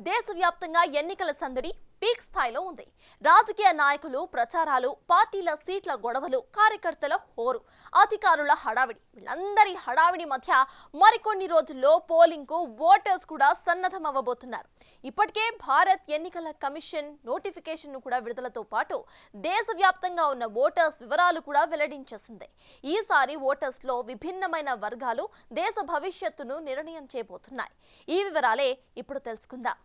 దేశవ్యాప్తంగా ఎన్నికల సందడి పీక్ స్థాయిలో ఉంది. రాజకీయ నాయకులు ప్రచారాలు, పార్టీల సీట్ల గొడవలు, కార్యకర్తల హోరు, అధికారుల హడావిడి, వీళ్ళందరి హడావిడి మధ్య మరికొన్ని రోజుల్లో పోలింగ్ కు ఓటర్స్ కూడా సన్నద్ధమవ్వబోతున్నారు. ఇప్పటికే భారత్ ఎన్నికల కమిషన్ నోటిఫికేషన్ ను కూడా విడుదలతో పాటు దేశవ్యాప్తంగా ఉన్న ఓటర్స్ వివరాలు కూడా వెల్లడించేసింది. ఈసారి ఓటర్స్ లో విభిన్నమైన వర్గాలు దేశ భవిష్యత్తును నిర్ణయం చేయబోతున్నాయి. ఈ వివరాలే ఇప్పుడు తెలుసుకుందాం.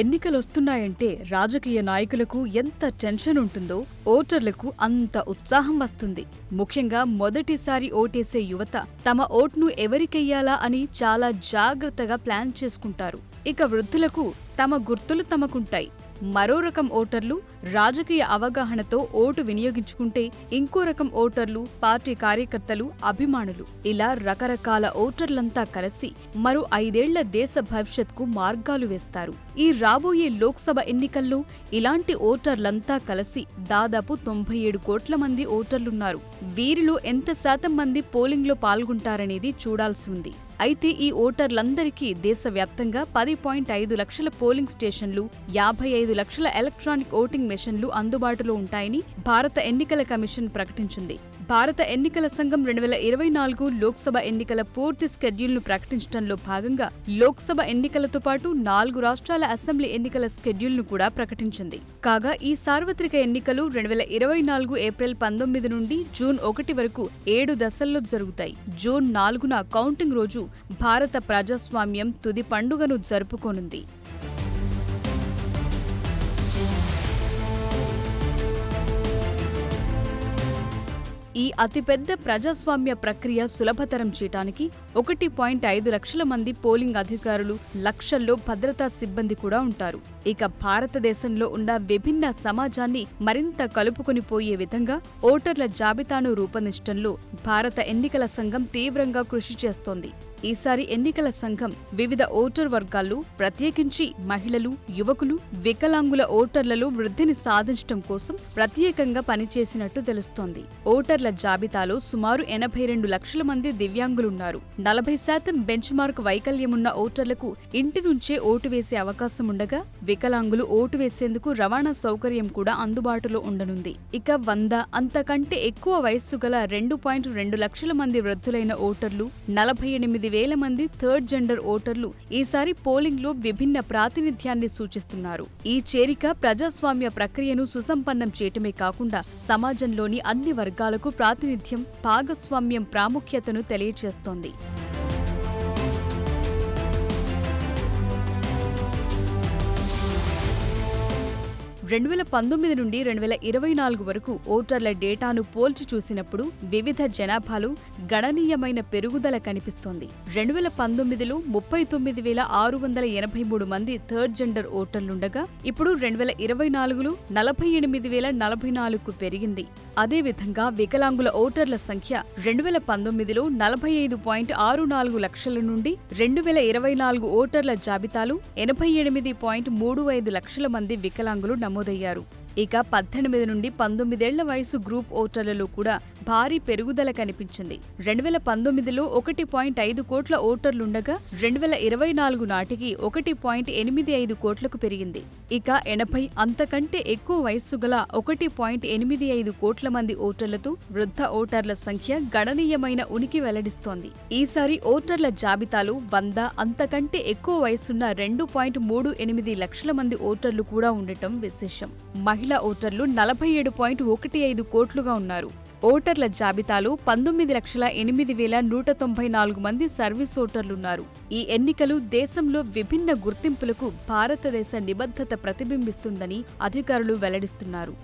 ఎన్నికలొస్తున్నాయంటే రాజకీయ నాయకులకు ఎంత టెన్షన్ ఉంటుందో ఓటర్లకు అంత ఉత్సాహం వస్తుంది. ముఖ్యంగా మొదటిసారి ఓటేసే యువత తమ ఓట్ను ఎవరికెయ్యాలా అని చాలా జాగ్రత్తగా ప్లాన్ చేసుకుంటారు. ఇక వృద్ధులకు తమ గుర్తులు తమకుంటాయి. మరో రకం ఓటర్లు రాజకీయ అవగాహనతో ఓటు వినియోగించుకుంటే, ఇంకో రకం ఓటర్లు పార్టీ కార్యకర్తలు, అభిమానులు, ఇలా రకరకాల ఓటర్లంతా కలిసి మరో 5 ఏళ్ల దేశ భవిష్యత్కు మార్గాలు వేస్తారు. ఈ రాబోయే లోక్సభ ఎన్నికల్లో ఇలాంటి ఓటర్లంతా కలిసి దాదాపు 97 కోట్ల మంది ఓటర్లున్నారు. వీరిలో ఎంత శాతం మంది పోలింగ్లో పాల్గొంటారనేది చూడాల్సి ఉంది. అయితే ఈ ఓటర్లందరికీ దేశవ్యాప్తంగా 10.5 లక్షల పోలింగ్ స్టేషన్లు, 55 లక్షల ఎలక్ట్రానిక్ ఓటింగ్ మెషిన్లు అందుబాటులో ఉంటాయని భారత ఎన్నికల కమిషన్ ప్రకటించింది. భారత ఎన్నికల సంఘం 2024 లోక్సభ ఎన్నికల పూర్తి స్కెడ్యూల్ను ప్రకటించడంలో భాగంగా లోక్సభ ఎన్నికలతో పాటు 4 రాష్ట్రాల అసెంబ్లీ ఎన్నికల స్కెడ్యూల్ను కూడా ప్రకటించింది. కాగా ఈ సార్వత్రిక ఎన్నికలు 2024 ఏప్రిల్ 19 నుండి జూన్ 1 వరకు 7 దశల్లో జరుగుతాయి. జూన్ 4న కౌంటింగ్ రోజు భారత ప్రజాస్వామ్యం తుది పండుగను జరుపుకోనుంది. ఈ అతిపెద్ద ప్రజాస్వామ్య ప్రక్రియ సులభతరం చేయటానికి 1.5 లక్షల మంది పోలింగ్ అధికారులు, లక్షల్లో భద్రతా సిబ్బంది కూడా ఉంటారు. ఇక భారతదేశంలో ఉన్న విభిన్న సమాజాన్ని మరింత కలుపుకొని పోయే విధంగా ఓటర్ల జాబితాను రూపొందించడంలో భారత ఎన్నికల సంఘం తీవ్రంగా కృషి చేస్తోంది. ఈసారి ఎన్నికల సంఘం వివిధ ఓటర్ వర్గాల్లో, ప్రత్యేకించి మహిళలు, యువకులు, వికలాంగుల ఓటర్లలో వృద్ధిని సాధించడం కోసం ప్రత్యేకంగా పనిచేసినట్టు తెలుస్తోంది. ఓటర్ల జాబితాలో సుమారు 82 లక్షల మంది దివ్యాంగులున్నారు. 40% బెంచ్ మార్క్ వైకల్యమున్న ఓటర్లకు ఇంటి నుంచే ఓటు వేసే అవకాశం ఉండగా, వికలాంగులు ఓటు వేసేందుకు రవాణా సౌకర్యం కూడా అందుబాటులో ఉండనుంది. ఇక 100 అంతకంటే ఎక్కువ వయస్సు గల 2.2 లక్షల మంది వృద్ధులైన ఓటర్లు, 48,000 మంది థర్డ్ జెండర్ ఓటర్లు ఈసారి పోలింగ్లో విభిన్న ప్రాతినిధ్యాన్ని సూచిస్తున్నారు. ఈ చేరిక ప్రజాస్వామ్య ప్రక్రియను సుసంపన్నం చేయటమే కాకుండా సమాజంలోని అన్ని వర్గాలకు ప్రాతినిధ్యం, భాగస్వామ్యం ప్రాముఖ్యతను తెలియచేస్తోంది. 2019 నుండి 2024 వరకు ఓటర్ల డేటాను పోల్చి చూసినప్పుడు వివిధ జనాభాలో గణనీయమైన పెరుగుదల కనిపిస్తోంది. 2019లో 39,683 మంది థర్డ్ జెండర్ ఓటర్లుండగా ఇప్పుడు 2024లో 48,044కు పెరిగింది. అదేవిధంగా వికలాంగుల ఓటర్ల సంఖ్య 2019లో 45.64 లక్షల నుండి 2024 ఓటర్ల జాబితాలో 88.35 లక్షల మంది వికలాంగులు నమోదయ్యారు. ఇక 18 నుండి 19 ఏళ్ల వయసు గ్రూప్ ఓటర్లలో కూడా భారీ పెరుగుదల కనిపించింది. 2019లో 1.5 కోట్ల ఓటర్లుండగా 2024 నాటికి 1.85 కోట్లకు పెరిగింది. ఇక 80 అంతకంటే ఎక్కువ వయస్సు గల 1.85 కోట్ల మంది ఓటర్లతో వృద్ధ ఓటర్ల సంఖ్య గణనీయమైన ఉనికి వెల్లడిస్తోంది. ఈసారి ఓటర్ల జాబితాలో 100 అంతకంటే ఎక్కువ వయసున్న 2.38 లక్షల మంది ఓటర్లు కూడా ఉండటం విశేషం. మహిళా ఓటర్లు 47.15 కోట్లుగా ఉన్నారు. ఓటర్ల జాబితాలో 19,08,194 మంది సర్వీస్ ఓటర్లున్నారు. ఈ ఎన్నికలు దేశంలో విభిన్న గుర్తింపులకు భారతదేశ నిబద్ధత ప్రతిబింబిస్తుందని అధికారులు వెల్లడిస్తున్నారు.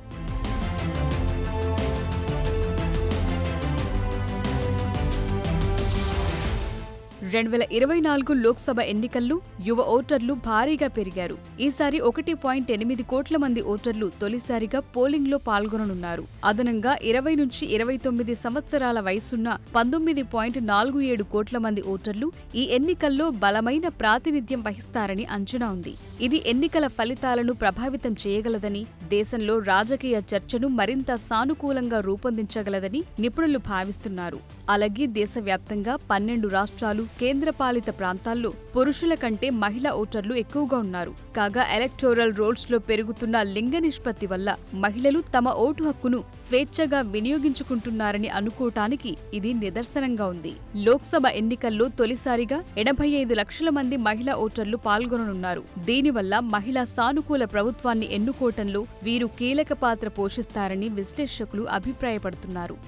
2024 లోక్సభ ఎన్నికల్లో యువ ఓటర్లు భారీగా పెరిగారు. ఈసారి 1.8 కోట్ల మంది ఓటర్లు తొలిసారిగా పోలింగ్లో పాల్గొననున్నారు. అదనంగా 20 నుంచి 29 సంవత్సరాల వయసున్న 19.47 కోట్ల మంది ఓటర్లు ఈ ఎన్నికల్లో బలమైన ప్రాతినిధ్యం వహిస్తారని అంచనా ఉంది. ఇది ఎన్నికల ఫలితాలను ప్రభావితం చేయగలదని, దేశంలో రాజకీయ చర్చను మరింత సానుకూలంగా రూపొందించగలదని నిపుణులు భావిస్తున్నారు. అలాగే దేశవ్యాప్తంగా 12 రాష్ట్రాలు, కేంద్రపాలిత ప్రాంతాల్లో పురుషుల కంటే మహిళా ఓటర్లు ఎక్కువగా ఉన్నారు. కాగా ఎలక్టోరల్ రోల్స్లో పెరుగుతున్న లింగ నిష్పత్తి వల్ల మహిళలు తమ ఓటు హక్కును స్వేచ్ఛగా వినియోగించుకుంటున్నారని అనుకోవటానికి ఇది నిదర్శనంగా ఉంది. లోక్సభ ఎన్నికల్లో తొలిసారిగా 85 లక్షల మంది మహిళా ఓటర్లు పాల్గొననున్నారు. దీనివల్ల మహిళా సానుకూల ప్రభుత్వాన్ని ఎన్నుకోవటంలో వీరు కీలక పాత్ర పోషిస్తారని విశ్లేషకులు అభిప్రాయపడుతున్నారు.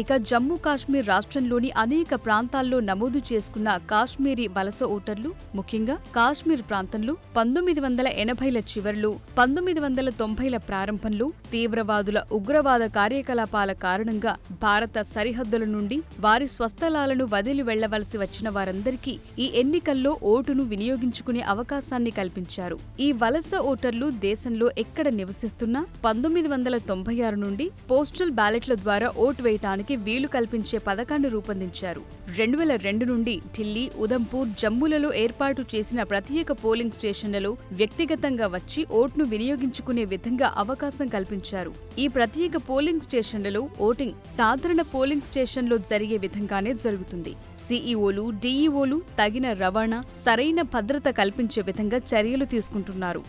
ఇక జమ్మూ కాశ్మీర్ రాష్ట్రంలోని అనేక ప్రాంతాల్లో నమోదు చేసుకున్న కాశ్మీరీ వలస ఓటర్లు, ముఖ్యంగా కాశ్మీర్ ప్రాంతంలో 1980ల చివర్లో, 1990ల ప్రారంభంలో తీవ్రవాదుల ఉగ్రవాద కార్యకలాపాల కారణంగా భారత సరిహద్దుల నుండి వారి స్వస్థలాలను వదిలి వెళ్లవలసి వచ్చిన వారందరికీ ఈ ఎన్నికల్లో ఓటును వినియోగించుకునే అవకాశాన్ని కల్పించారు. ఈ వలస ఓటర్లు దేశంలో ఎక్కడ నివసిస్తున్నా 1996 నుండి పోస్టల్ బ్యాలెట్ల ద్వారా ఓటు వేయటానికి వీలు కల్పించే పథకాన్ని రూపొందించారు. 2002 నుండి ఢిల్లీ, ఉదంపూర్, జమ్మూలలో ఏర్పాటు చేసిన ప్రత్యేక పోలింగ్ స్టేషన్లలో వ్యక్తిగతంగా వచ్చి ఓటును వినియోగించుకునే విధంగా అవకాశం కల్పించారు. ఈ ప్రత్యేక పోలింగ్ స్టేషన్లలో ఓటింగ్ సాధారణ పోలింగ్ స్టేషన్లో జరిగే విధంగానే జరుగుతుంది. సీఈఓలు, డీఈఓలు తగిన రవాణా, సరైన భద్రత కల్పించే విధంగా చర్యలు తీసుకుంటున్నారు.